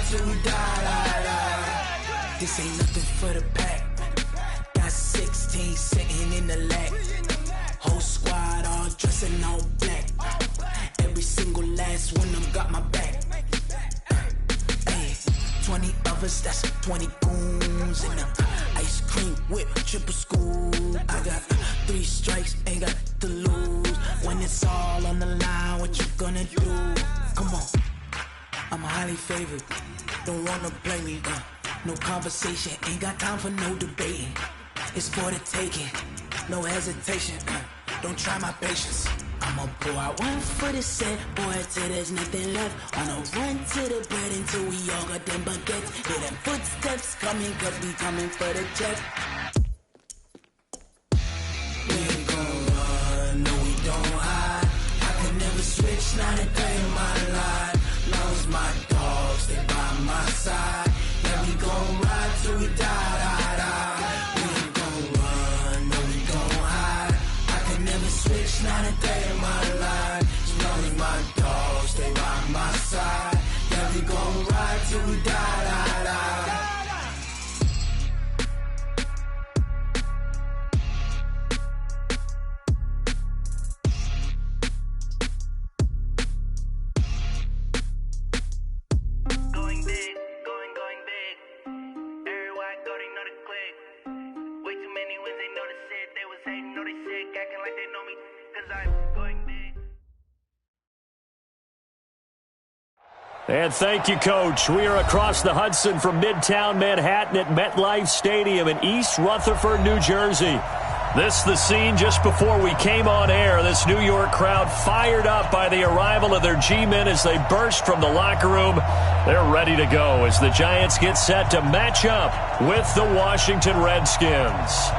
till we die. This ain't nothing for the pack. Got 16 sitting in the lap. Whole squad all dressing all black. Every single last one of them got my back. 20 of us, that's 20 goons in them. Ice cream whip, triple school. I got 3 strikes, ain't got to lose. When it's all on the line, what you gonna do? Come on, I'm highly favored. Don't wanna play me, no conversation, ain't got time for no debating. It's for the taking, no hesitation. Don't try my patience. I'ma pull out one for the set, boy, till there's nothing left. On a run to the bread until we all got them baguettes. Hear them footsteps coming, cause we coming for the check. We ain't gon' run, no we don't hide. I could never switch, not a day in my life. Long as my dogs, they by my side. Yeah, we gon' ride till we die. We ain't gon' run, no we don't hide. I could never switch, not a day in my life. As long as my dogs, they by my side. Yeah, we gon' ride till we die. Going big, going big. Everywhere I go, they know the click. Way too many wins, they know the shit. They was hating, know they sick, acting like they know me, cause I'm going big. And thank you, Coach. We are across the Hudson from Midtown Manhattan at MetLife Stadium in East Rutherford, New Jersey. This the scene just before we came on air. This New York crowd fired up by the arrival of their G-men as they burst from the locker room. They're ready to go as the Giants get set to match up with the Washington Redskins.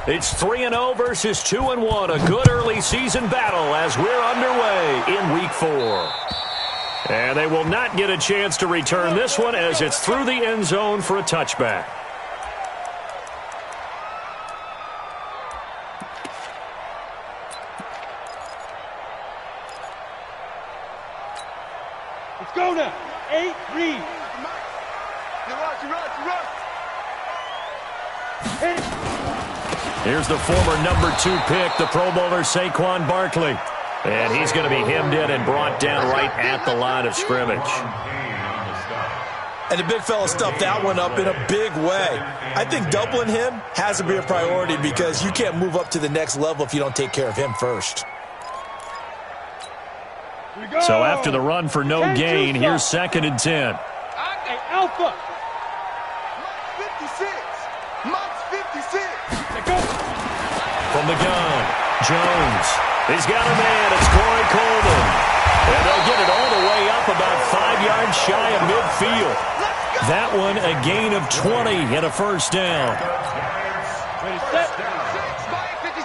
It's 3-0 versus 2-1. A good early season battle as we're underway in Week 4. And they will not get a chance to return this one as it's through the end zone for a touchback. Let's go now. 8, read. Here's the former number 2 pick, the Pro Bowler Saquon Barkley. And he's going to be hemmed in and brought down right at the line of scrimmage. And the big fella stuffed that one up in a big way. I think doubling him has to be a priority because you can't move up to the next level if you don't take care of him first. So after the run for no gain, here's 2nd and 10. Hey, Alpha. 56. Monk's 56. From the gun, Jones. He's got a man. It's Corey Coleman. And they'll get it all the way up about 5 yards shy of midfield. That one a gain of 20 and a first down. Ready, set.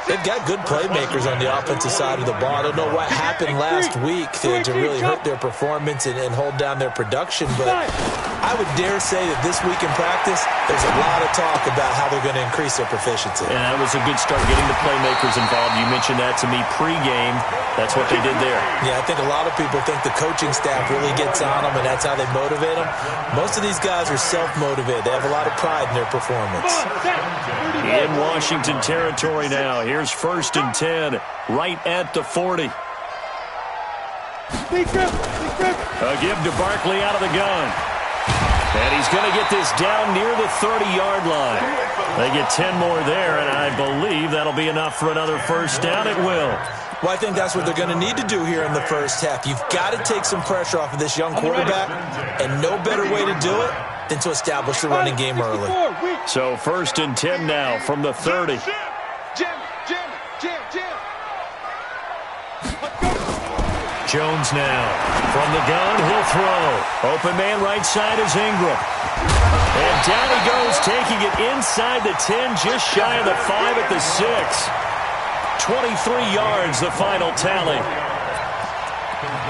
They've got good playmakers on the offensive side of the ball. I don't know what happened last week to really hurt their performance and hold down their production, but I would dare say that this week in practice, there's a lot of talk about how they're going to increase their proficiency. And that was a good start getting the playmakers involved. You mentioned that to me pregame. That's what they did there. Yeah, I think a lot of people think the coaching staff really gets on them, and that's how they motivate them. Most of these guys are self-motivated. They have a lot of pride in their performance. In Washington territory now. Here's 1st and 10, right at the 40. A give to Barkley out of the gun. And he's going to get this down near the 30-yard line. They get 10 more there, and I believe that'll be enough for another first down. It will. Well, I think that's what they're going to need to do here in the first half. You've got to take some pressure off of this young quarterback, and no better way to do it than to establish the running game early. So 1st and 10 now from the 30. Jones now. From the gun, he'll throw. Open man right side is Ingram. And down he goes, taking it inside the 10, just shy of the 5 at the 6. 23 yards, the final tally.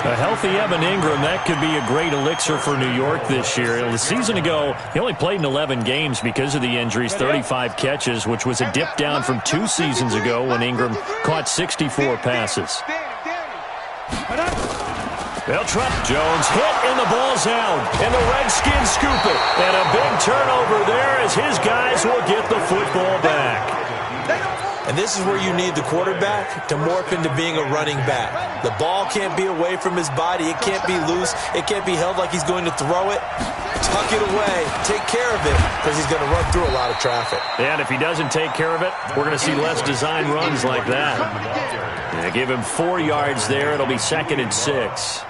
A healthy Evan Ingram, that could be a great elixir for New York this year. A season ago, he only played in 11 games because of the injuries, 35 catches, which was a dip down from 2 seasons ago when Ingram caught 64 passes. They'll try. Jones hit, and the ball's out. And the Redskins scoop it. And a big turnover there as his guys will get the football back. And this is where you need the quarterback to morph into being a running back. The ball can't be away from his body. It can't be loose. It can't be held like he's going to throw it. Tuck it away. Take care of it because he's going to run through a lot of traffic. And if he doesn't take care of it, we're going to see less design runs like that. And give him 4 yards there. It'll be 2nd and 6.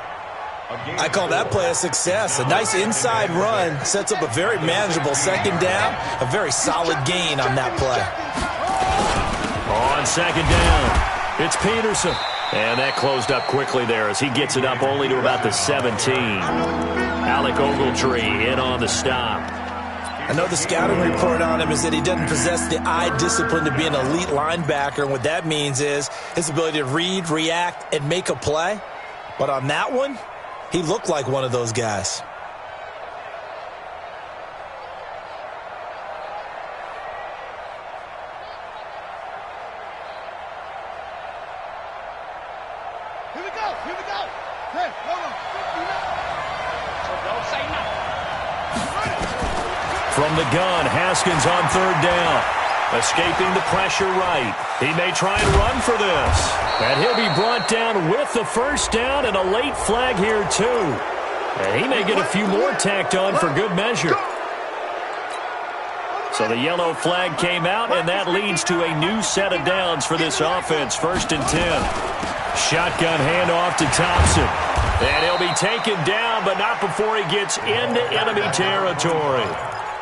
I call that play a success. A nice inside run sets up a very manageable 2nd down. A very solid gain on that play. On 2nd down, it's Peterson. And that closed up quickly there as he gets it up only to about the 17. Alec Ogletree in on the stop. I know the scouting report on him is that he doesn't possess the eye discipline to be an elite linebacker. And what that means is his ability to read, react, and make a play. But on that one, he looked like one of those guys. Here we go. Hey, hold on. Don't say nothing. From the gun, Haskins on 3rd down. Escaping the pressure right. He may try and run for this. And he'll be brought down with the 1st down and a late flag here too. And he may get a few more tacked on for good measure. So the yellow flag came out, and that leads to a new set of downs for this offense. 1st and 10. Shotgun handoff to Thompson. And he'll be taken down, but not before he gets into enemy territory.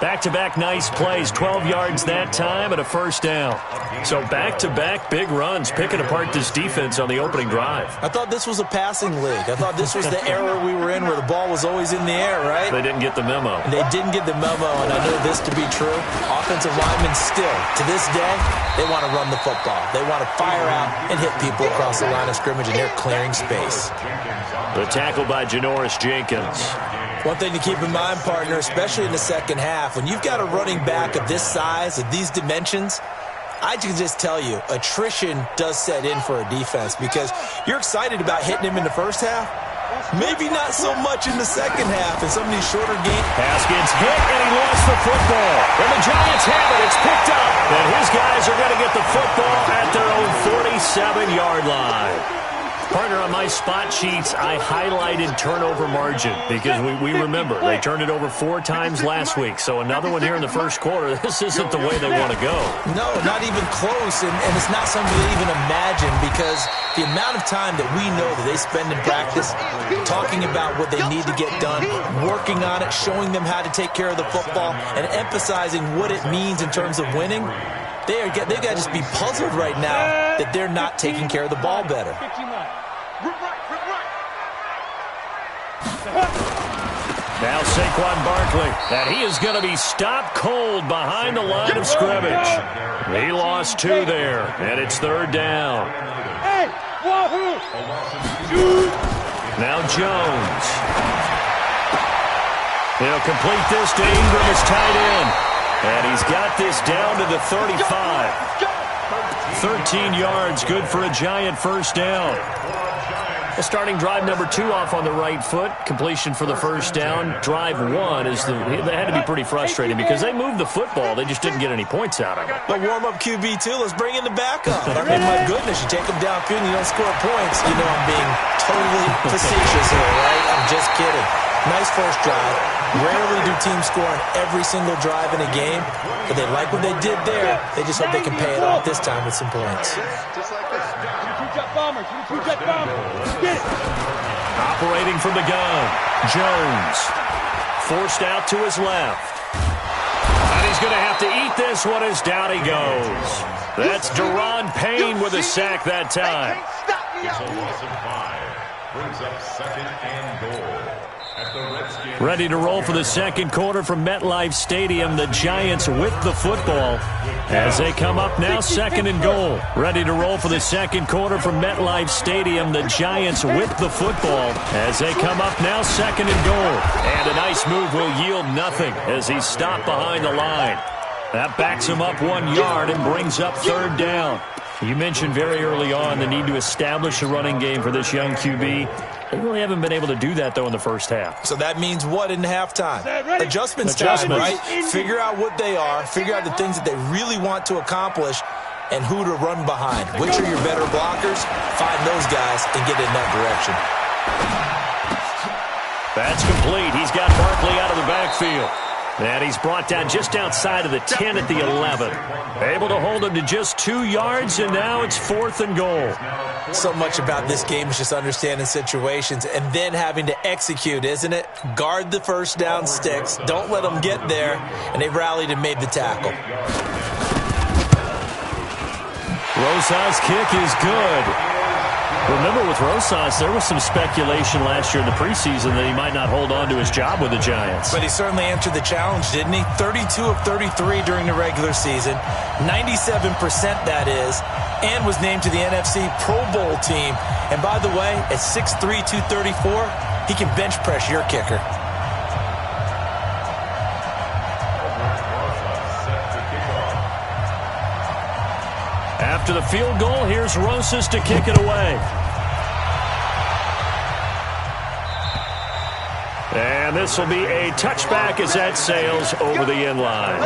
Back-to-back nice plays, 12 yards that time and a 1st down. So back-to-back big runs, picking apart this defense on the opening drive. I thought this was a passing league. I thought this was the era we were in where the ball was always in the air, right? They didn't get the memo. They didn't get the memo, and I know this to be true. Offensive linemen still, to this day, they want to run the football. They want to fire out and hit people across the line of scrimmage, and they're clearing space. The tackle by Janoris Jenkins. One thing to keep in mind, partner, especially in the 2nd half, when you've got a running back of this size, of these dimensions, I can just tell you, attrition does set in for a defense because you're excited about hitting him in the 1st half. Maybe not so much in the 2nd half in some of these shorter games. Haskins hit, and he lost the football. And the Giants have it. It's picked up. And his guys are going to get the football at their own 47-yard line. Partner, on my spot sheets, I highlighted turnover margin because we remember they turned it over 4 times last week. So another one here in the 1st quarter. This isn't the way they want to go. No, not even close, and it's not something to even imagine because the amount of time that we know that they spend in practice talking about what they need to get done, working on it, showing them how to take care of the football, and emphasizing what it means in terms of winning, they've got to just be puzzled right now that they're not taking care of the ball better. Now Saquon Barkley, and he is going to be stopped cold behind the line of scrimmage. He lost 2 there, and it's 3rd down. Now Jones. He'll complete this to Ingram as tight end. And he's got this down to the 35. 13 yards, good for a Giant 1st down. Starting drive number 2 off on the right foot. Completion for the 1st down. Drive 1 they had to be pretty frustrating because they moved the football. They just didn't get any points out of it. But warm-up QB, too. Let's bring in the backup. I mean, my goodness, you take them downfield and you don't score points. You know I'm being totally facetious here, right? I'm just kidding. Nice 1st drive. Rarely do teams score on every single drive in a game, but they like what they did there. They just hope they can pay it off this time with some points. Just like this. Operating from the gun, Jones. Forced out to his left. And he's going to have to eat this one as down he goes. That's Deron Payne with a sack that time. It's a loss of 5. Brings up 2nd and goal. Ready to roll for the second quarter from MetLife Stadium. The Giants with the football as they come up now 2nd and goal. Ready to roll for the second quarter from MetLife Stadium. The Giants with the football as they come up now 2nd and goal. And a nice move will yield nothing as he's stopped behind the line. That backs him up 1 yard and brings up 3rd down. You mentioned very early on the need to establish a running game for this young QB. They really haven't been able to do that, though, in the first half. So that means what in halftime? Adjustments time, right? Figure out what they are, figure out the things that they really want to accomplish, and who to run behind. Which are your better blockers? Find those guys and get in that direction. That's complete. He's got Barkley out of the backfield. And he's brought down just outside of the 10 at the 11. Able to hold him to just 2 yards, and now it's 4th and goal. So much about this game is just understanding situations and then having to execute, isn't it? Guard the first down sticks. Don't let them get there. And they rallied and made the tackle. Rosas' kick is good. Remember, with Rosas, there was some speculation last year in the preseason that he might not hold on to his job with the Giants. But he certainly answered the challenge, didn't he? 32 of 33 during the regular season, 97% that is, and was named to the NFC Pro Bowl team. And by the way, at 6'3", 234, he can bench press your kicker. After the field goal, here's Rosas to kick it away. And this will be a touchback as that sails over the end line.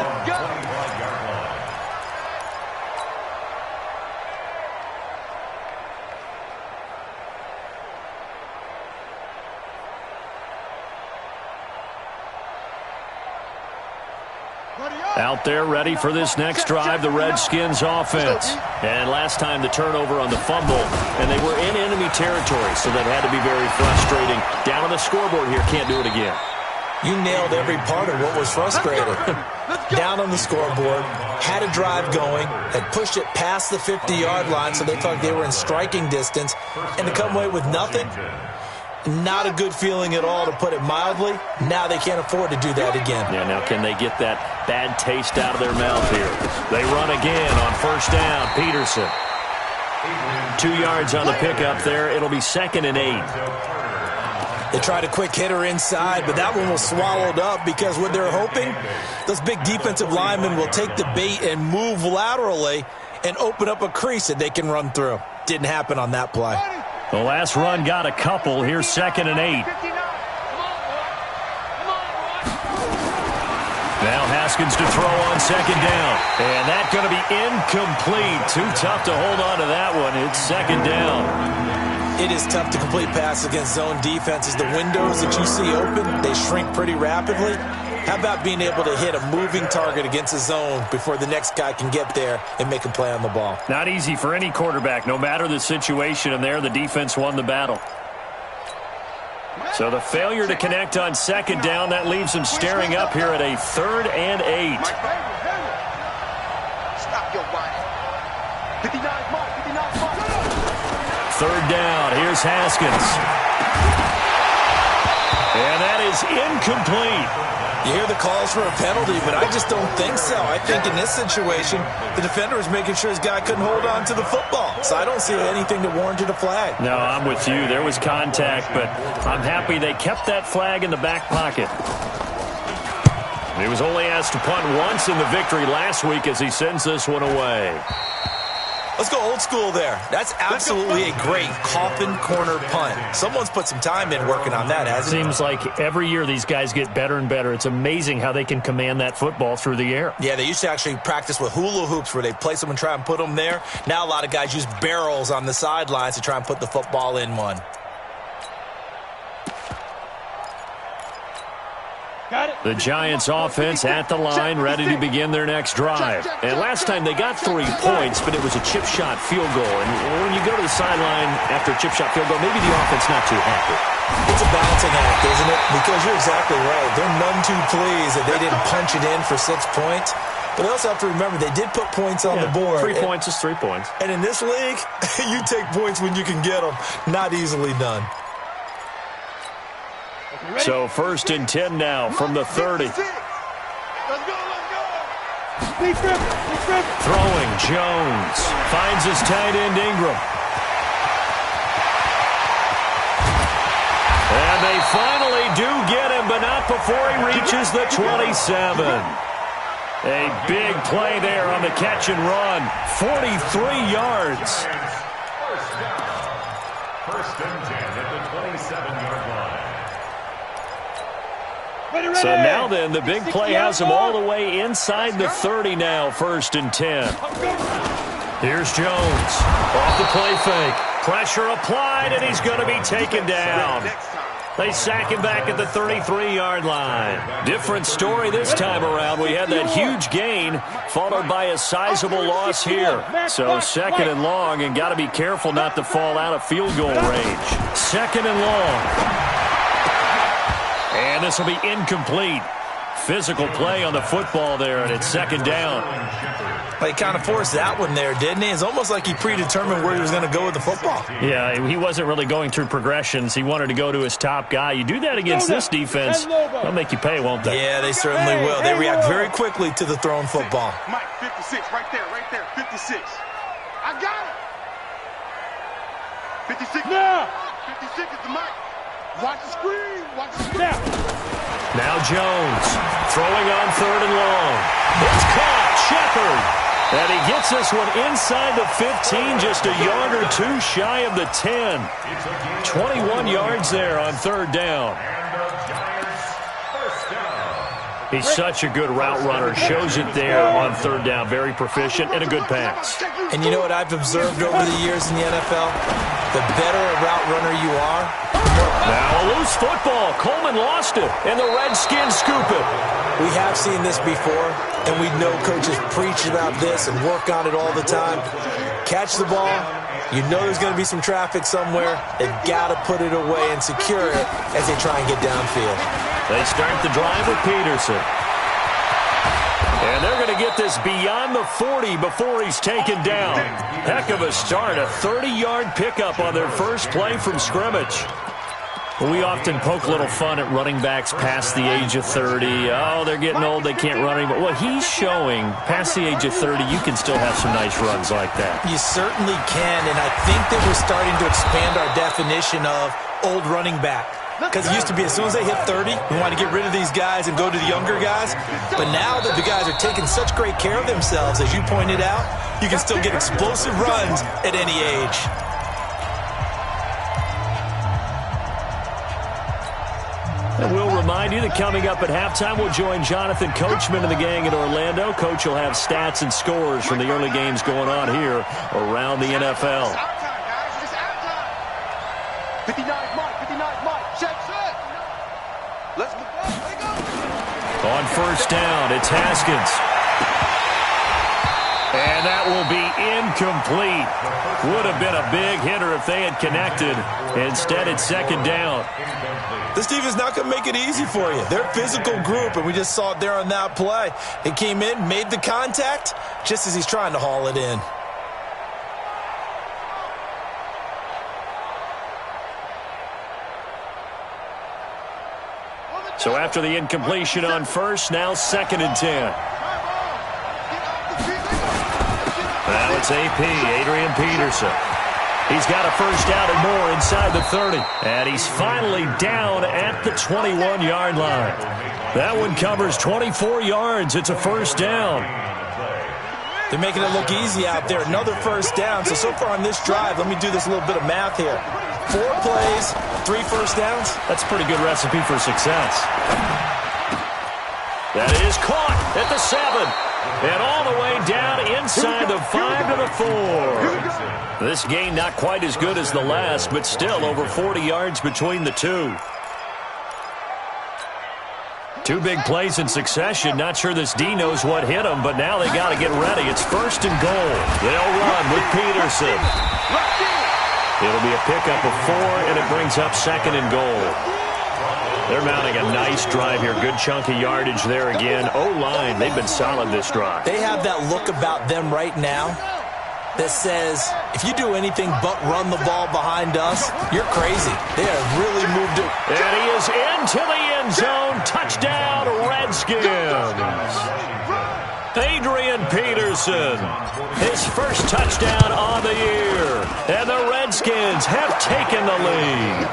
Out there ready for this next drive, the Redskins offense. And last time the turnover on the fumble, and they were in enemy territory, so that had to be very frustrating. Down on the scoreboard here, can't do it again. You nailed every part of what was frustrating. Down on the scoreboard, had a drive going, had pushed it past the 50-yard line, so they thought they were in striking distance, and to come away with nothing, not a good feeling at all, to put it mildly. Now they can't afford to do that again. Yeah, now can they get that bad taste out of their mouth here? They run again on first down. Peterson. 2 yards on the pickup there. It'll be 2nd and 8. They tried a quick hitter inside, but that one was swallowed up because what they're hoping, those big defensive linemen will take the bait and move laterally and open up a crease that they can run through. Didn't happen on that play. The last run got a couple. Here's 2nd and 8. Now Haskins to throw on 2nd down. And that's going to be incomplete. Too tough to hold on to that one. It's 2nd down. It is tough to complete pass against zone defenses. The windows that you see open, they shrink pretty rapidly. How about being able to hit a moving target against a zone before the next guy can get there and make a play on the ball? Not easy for any quarterback, no matter the situation, and there the defense won the battle. So the failure to connect on 2nd down, that leaves him staring up here at a 3rd and 8. Stop your whining. 59 mark, 59 mark. 3rd down, here's Haskins. And that is incomplete. You hear the calls for a penalty, but I just don't think so. I think in this situation, the defender was making sure his guy couldn't hold on to the football. So I don't see anything that warranted a flag. No, I'm with you. There was contact, but I'm happy they kept that flag in the back pocket. He was only asked to punt once in the victory last week as he sends this one away. Let's go old school there. That's absolutely a great coffin corner punt. Someone's put some time in working on that, hasn't it? Seems like every year these guys get better and better. It's amazing how they can command that football through the air. Yeah, they used to actually practice with hula hoops where they place them and try and put them there. Now a lot of guys use barrels on the sidelines to try and put the football in one. The Giants offense at the line, ready to begin their next drive. And last time they got 3 points, but it was a chip shot field goal. And when you go to the sideline after a chip shot field goal, maybe the offense not too happy. It's a balancing act, isn't it? Because you're exactly right. They're none too pleased that they didn't punch it in for 6 points. But they also have to remember they did put points on the board. 3 points is 3 points. And in this league, you take points when you can get them. Not easily done. So 1st and 10 now from the 30. Let's go, Throwing, Jones. Finds his tight end, Ingram. And they finally do get him, but not before he reaches the 27. A big play there on the catch and run. 43 yards. First and 10 at the 27-yard line. So now then, the big play has him all the way inside the 30 now, 1st and 10. Here's Jones. Off the play fake. Pressure applied, and he's going to be taken down. They sack him back at the 33-yard line. Different story this time around. We had that huge gain, followed by a sizable loss here. So 2nd and long, and got to be careful not to fall out of field goal range. 2nd and long. And this will be incomplete. Physical play on the football there, and it's 2nd down. He kind of forced that one there, didn't he? It's almost like he predetermined where he was going to go with the football. Yeah, he wasn't really going through progressions. He wanted to go to his top guy. You do that against this defense, they'll make you pay, won't they? Yeah, they certainly will. They react very quickly to the thrown football. Mike, 56, right there, 56. I got it. 56. Now. 56 is the mic. Watch the screen. Watch the screen. Now Jones throwing on 3rd and long. It's caught. Shepard. And he gets this one inside the 15, just a yard or 2 shy of the 10. 21 yards there on 3rd down. He's such a good route runner. Shows it there on 3rd down. Very proficient and a good pass. And you know what I've observed over the years in the NFL? The better a route runner you are. Now a loose football. Coleman lost it, and the Redskins scoop it. We have seen this before, and we know coaches preach about this and work on it all the time. Catch the ball. You know there's going to be some traffic somewhere. They've got to put it away and secure it as they try and get downfield. They start the drive with Peterson. And they're going to get this beyond the 40 before he's taken down. Heck of a start, a 30-yard pickup on their first play from scrimmage. We often poke a little fun at running backs past the age of 30. Oh, they're getting old, they can't run anymore. Well, he's showing past the age of 30, you can still have some nice runs like that. You certainly can, and I think that we're starting to expand our definition of old running back. Because it used to be as soon as they hit 30, we want to get rid of these guys and go to the younger guys. But now that the guys are taking such great care of themselves, as you pointed out, you can still get explosive runs at any age. And we'll remind you that coming up at halftime, we'll join Jonathan Coachman and the gang in Orlando. Coach will have stats and scores from the early games going on here around the NFL. 59 Mike, check set. Let's go. On 1st down, it's Haskins. And that will be incomplete. Would have been a big hitter if they had connected. Instead, it's 2nd down. This defense not going to make it easy for you. They're a physical group, and we just saw it there on that play. He came in, made the contact, just as he's trying to haul it in. So after the incompletion on 1st, now 2nd and 10. Now it's AP, Adrian Peterson. He's got a 1st down and more inside the 30. And he's finally down at the 21-yard line. That one covers 24 yards. It's a 1st down. They're making it look easy out there. Another 1st down. So far on this drive, let me do this little bit of math here. 4 plays, 3 1st downs. That's a pretty good recipe for success. That is caught at the 7. And all the way down inside the 5 to the 4. This game not quite as good as the last, but still over 40 yards between the two. Two big plays in succession. Not sure this D knows what hit him, but now they got to get ready. It's 1st and goal. They'll run with Peterson. It'll be a pickup of 4, and it brings up 2nd and goal. They're mounting a nice drive here. Good chunk of yardage there again. O-line, they've been solid this drive. They have that look about them right now that says, if you do anything but run the ball behind us, you're crazy. They have really moved it. And he is into the end zone. Touchdown, Redskins. Adrian Peterson, his first touchdown on the year. And the Redskins have taken the lead.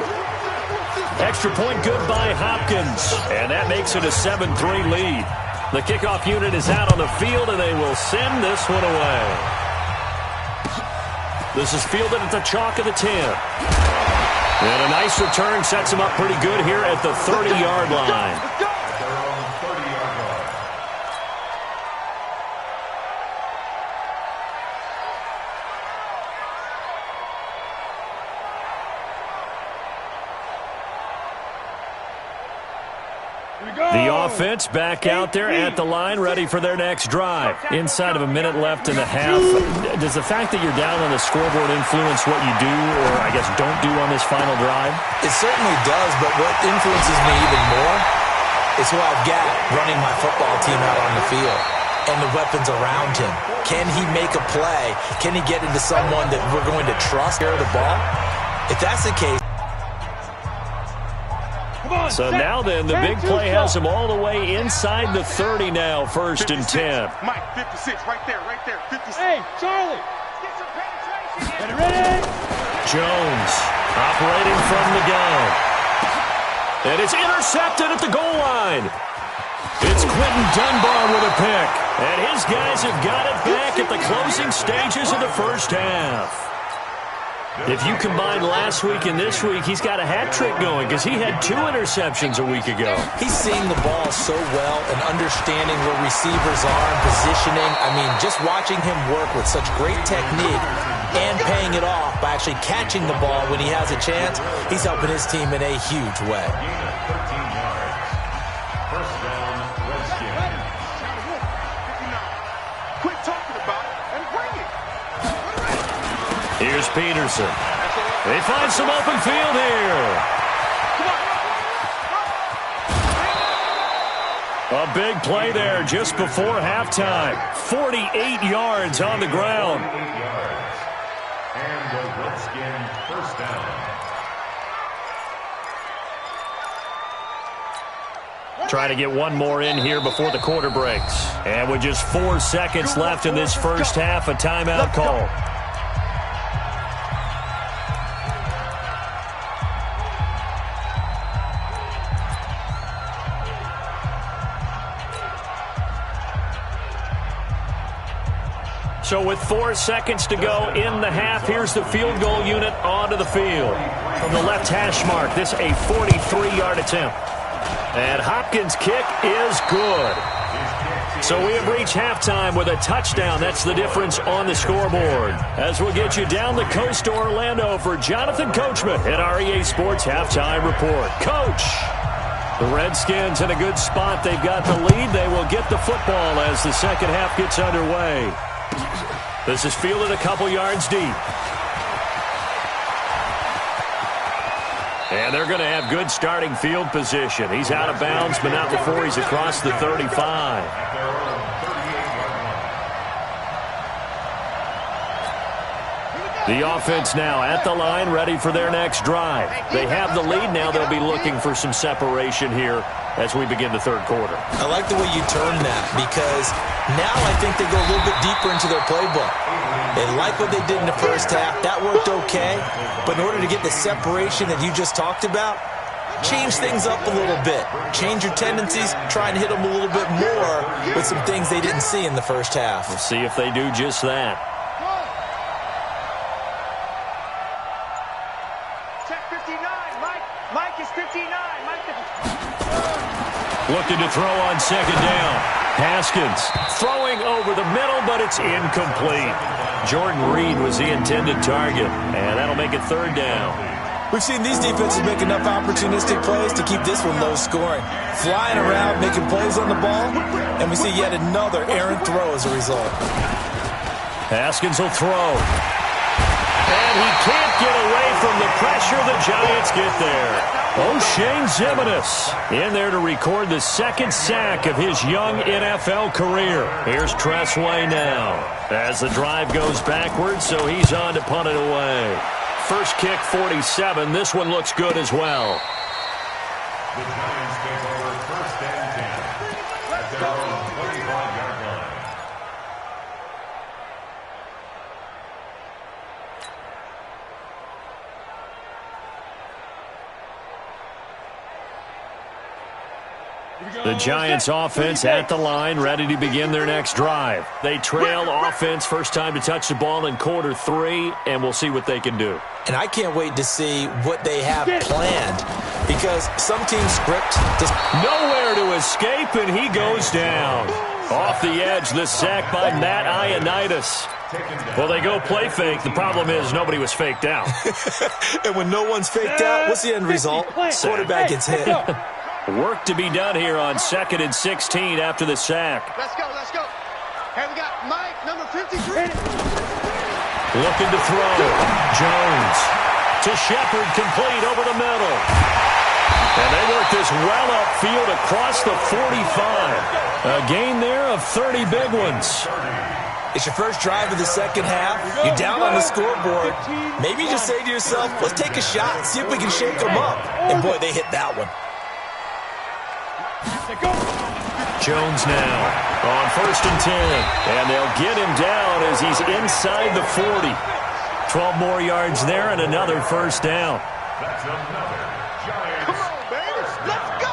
Extra point good by Hopkins. And that makes it a 7-3 lead. The kickoff unit is out on the field, and they will send this one away. This is fielded at the chalk of the 10. And a nice return sets him up pretty good here at the 30-yard line. The offense back out there at the line, ready for their next drive. Inside of a minute left in the half. Does the fact that you're down on the scoreboard influence what you do, or I guess don't do on this final drive? It certainly does, but what influences me even more is who I've got running my football team out on the field and the weapons around him. Can he make a play? Can he get into someone that we're going to trust here the ball? If that's the case. So now then, the big play has him all the way inside the 30 now, 1st and 10. Mike, 56, right there, 56. Hey, Charlie! Get it ready! Jones operating from the gun. And it's intercepted at the goal line. It's Quentin Dunbar with a pick. And his guys have got it back at the closing stages of the first half. If you combine last week and this week, he's got a hat trick going because he had 2 interceptions a week ago. He's seeing the ball so well and understanding where receivers are and positioning. I mean, just watching him work with such great technique and paying it off by actually catching the ball when he has a chance, he's helping his team in a huge way. 13 yards. First down, Redskins. Quit talking about it and bring it. Here's Peterson. They find some open field here. A big play there just before halftime. 48 yards on the ground. 48 yards. And the Redskins first down. Try to get one more in here before the quarter breaks. And with just 4 seconds left in this first half, a timeout call. So with 4 seconds to go in the half, here's the field goal unit onto the field. From the left hash mark, this a 43-yard attempt. And Hopkins' kick is good. So we have reached halftime with a touchdown. That's the difference on the scoreboard. As we'll get you down the coast to Orlando for Jonathan Coachman at our EA Sports Halftime Report. Coach! The Redskins in a good spot. They've got the lead. They will get the football as the second half gets underway. This is fielded a couple yards deep. And they're going to have good starting field position. He's out of bounds, but not before he's across the 35. The offense now at the line, ready for their next drive. They have the lead now. They'll be looking for some separation here as we begin the third quarter. I like the way you turn that because now I think they go a little bit deeper into their playbook. They like what they did in the first half. That worked okay. But in order to get the separation that you just talked about, change things up a little bit. Change your tendencies. Try and hit them a little bit more with some things they didn't see in the first half. We'll see if they do just that. Check 59, Mike. Mike is 59. Mike is... Looking to throw on second down. Haskins throwing over the middle, but it's incomplete. Jordan Reed was the intended target, and that'll make it third down. We've seen these defenses make enough opportunistic plays to keep this one low scoring. Flying around, making plays on the ball, and we see yet another errant throw as a result. Haskins will throw. And he can't get away from the pressure. The Giants get there. O'Shane Ximines in there to record the second sack of his young NFL career. Here's Tressway now as the drive goes backwards, so he's on to punt it away. First kick, 47. This one looks good as well. The Giants take over first and 10 at their own 25-yard line. The Giants offense at the line, ready to begin their next drive. They trail offense, first time to touch the ball in quarter 3, and we'll see what they can do. And I can't wait to see what they have planned, because some teams script just nowhere to escape, and he goes down. Off the edge, the sack by Matt Ioannidis. Well, they go play fake. The problem is nobody was faked out. And when no one's faked out, what's the end result? Quarterback gets hit. Work to be done here on 2nd and 16 after the sack. Let's go, let's go. Hey, we got Mike, number 53. Looking to throw. Jones to Shepard, complete over the middle. And they work this well upfield across the 45. A gain there of 30 big ones. It's your first drive of the second half. You're down on the scoreboard. Maybe you just say to yourself, let's take a shot, see if we can shake them up. And boy, they hit that one. Jones now on 1st and 10. And they'll get him down as he's inside the 40. 12 more yards there and another first down. That's another Giants. Come on, baby. Let's go.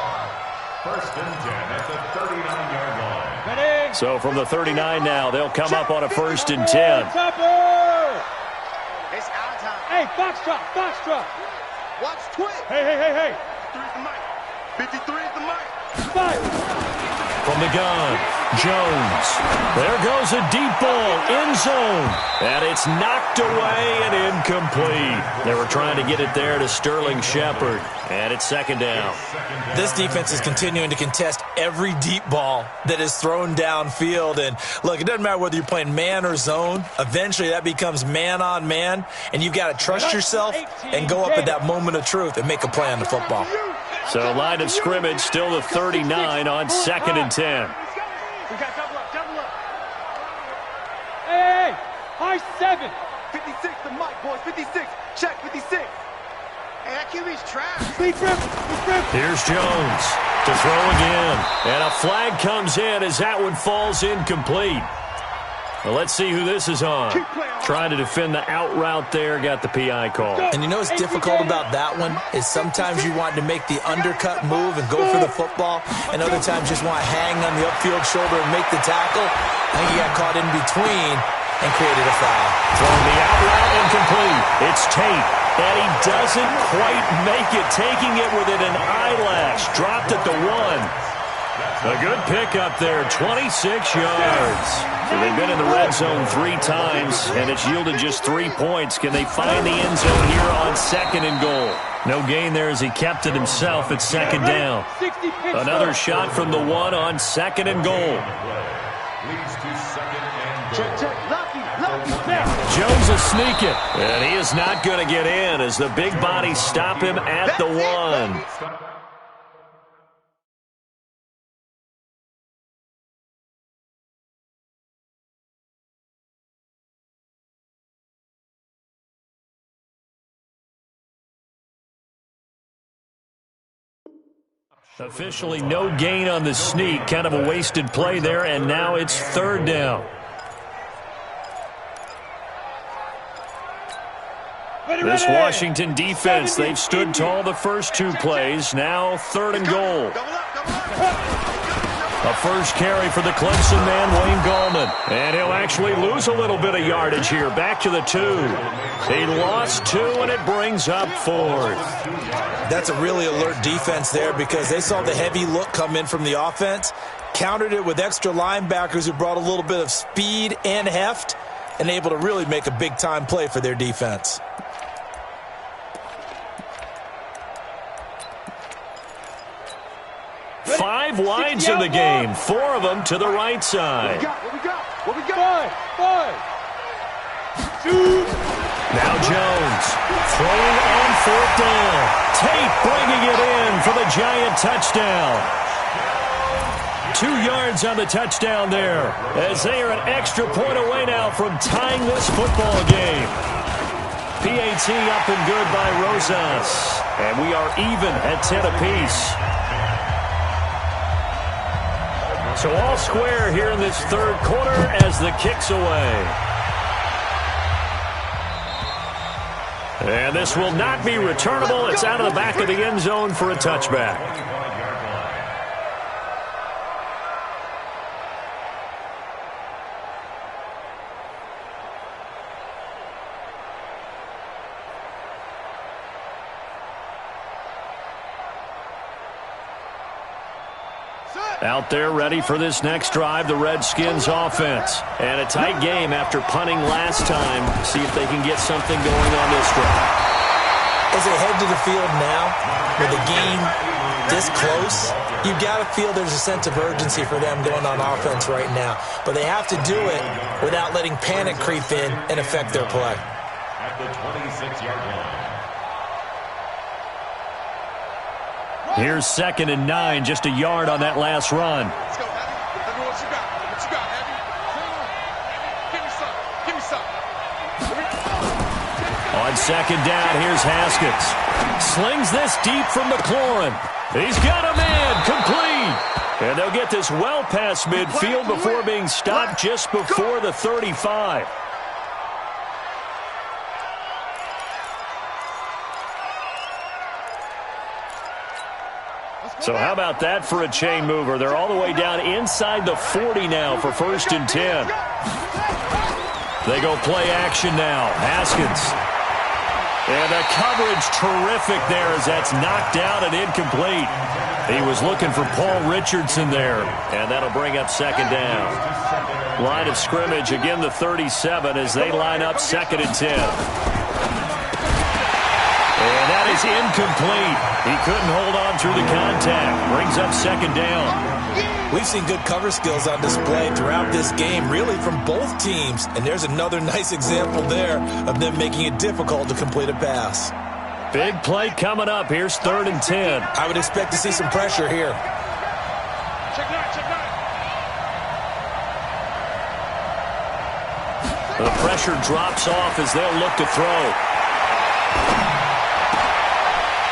First and 10 at the 39-yard line. So from the 39 now, they'll come up on a 1st and 10. It's our time. Hey, foxtrot, foxtrot. Watch twit. Hey. 53 is the mic. 53 is the mic. From the gun, Jones. There goes a deep ball, end zone. And it's knocked away and incomplete. They were trying to get it there to Sterling Shepard. And it's 2nd down. This defense is continuing to contest every deep ball that is thrown downfield. And look, it doesn't matter whether you're playing man or zone. Eventually that becomes man on man. And you've got to trust yourself and go up at that moment of truth and make a play on the football. So line of scrimmage still the 39 on 2nd and 10. We got double up. Hey, high 7. 56, the mic, boys. 56. Check, 56. Hey, that QB's trash. Sleep rip. Here's Jones to throw again. And a flag comes in as that one falls incomplete. Well, let's see who this is on. Trying to defend the out route there, got the PI call. And you know what's difficult about that one is sometimes you want to make the undercut move and go for the football, and other times just want to hang on the upfield shoulder and make the tackle. I think he got caught in between and created a foul. Throwing the out route incomplete. It's Tate, and he doesn't quite make it, taking it within an eyelash. Dropped at the 1. A good pickup there, 26 yards. So they've been in the red zone 3 times, and it's yielded just 3 points. Can they find the end zone here on 2nd and goal? No gain there as he kept it himself at 2nd down. Another shot from the 1 on 2nd and goal. Leads to 2nd and goal. Check. Lucky. Jones will sneak it, and he is not going to get in as the big bodies stop him at the 1. Officially no gain on the sneak. Kind of a wasted play there, and now it's 3rd down. This Washington defense, they've stood tall the first 2 plays. Now 3rd and goal. A first carry for the Clemson man, Wayne Gallman. And he'll actually lose a little bit of yardage here. Back to the 2. He lost 2, and it brings up 4th. That's a really alert defense there because they saw the heavy look come in from the offense, countered it with extra linebackers who brought a little bit of speed and heft, and able to really make a big-time play for their defense. 5 wides in the game, 4 of them to the right side. What we got? Five. Now Jones throwing on 4th down. Tate bringing it in for the Giant touchdown. 2 yards on the touchdown there, as they are an extra point away now from tying this football game. PAT up and good by Rosas, and we are even at 10 apiece. So all square here in this 3rd quarter as the kick's away. And this will not be returnable. It's out of the back of the end zone for a touchback. Out there ready for this next drive, the Redskins offense. And a tight game after punting last time. See if they can get something going on this drive. As they head to the field now, with the game this close, you've got to feel there's a sense of urgency for them going on offense right now. But they have to do it without letting panic creep in and affect their play. At the 26-yard line. Here's 2nd and 9, just a yard on that last run. Let's go, Abby. Everyone, what you got? What you got, Abby? Give me some. On 2nd down, here's Haskins. Slings this deep from McLaurin. He's got a man, complete. And they'll get this well past midfield before being stopped just before the 35. So how about that for a chain mover? They're all the way down inside the 40 now for 1st and 10. They go play action now. Haskins. And the coverage terrific there as that's knocked down and incomplete. He was looking for Paul Richardson there. And that'll bring up 2nd down. Line of scrimmage, again the 37 as they line up 2nd and 10. And that is incomplete. He couldn't hold on through the contact. Brings up 2nd down. We've seen good cover skills on display throughout this game, really from both teams. And there's another nice example there of them making it difficult to complete a pass. Big play coming up. Here's 3rd and 10. I would expect to see some pressure here. Check nine. The pressure drops off as they'll look to throw.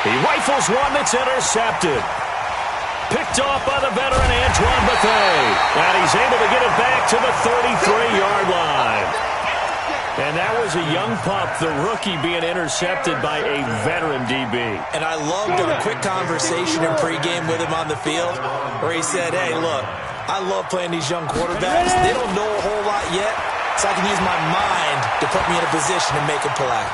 He rifles one that's intercepted. Picked off by the veteran Antoine Bethea. And he's able to get it back to the 33-yard line. And that was a young pup, the rookie, being intercepted by a veteran DB. And I loved our quick conversation in pregame with him on the field where he said, hey, look, I love playing these young quarterbacks. They don't know a whole lot yet, so I can use my mind to put me in a position to make a play.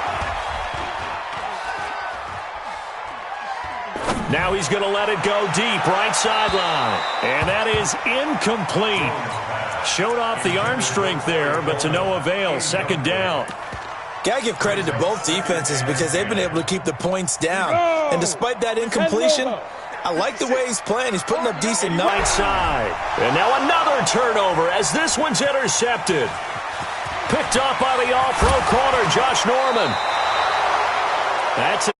Now he's going to let it go deep, right sideline. And that is incomplete. Showed off the arm strength there, but to no avail. 2nd down. Got to give credit to both defenses because they've been able to keep the points down. And despite that incompletion, I like the way he's playing. He's putting up decent numbers. Right side. And now another turnover as this one's intercepted. Picked off by the all-pro corner, Josh Norman. That's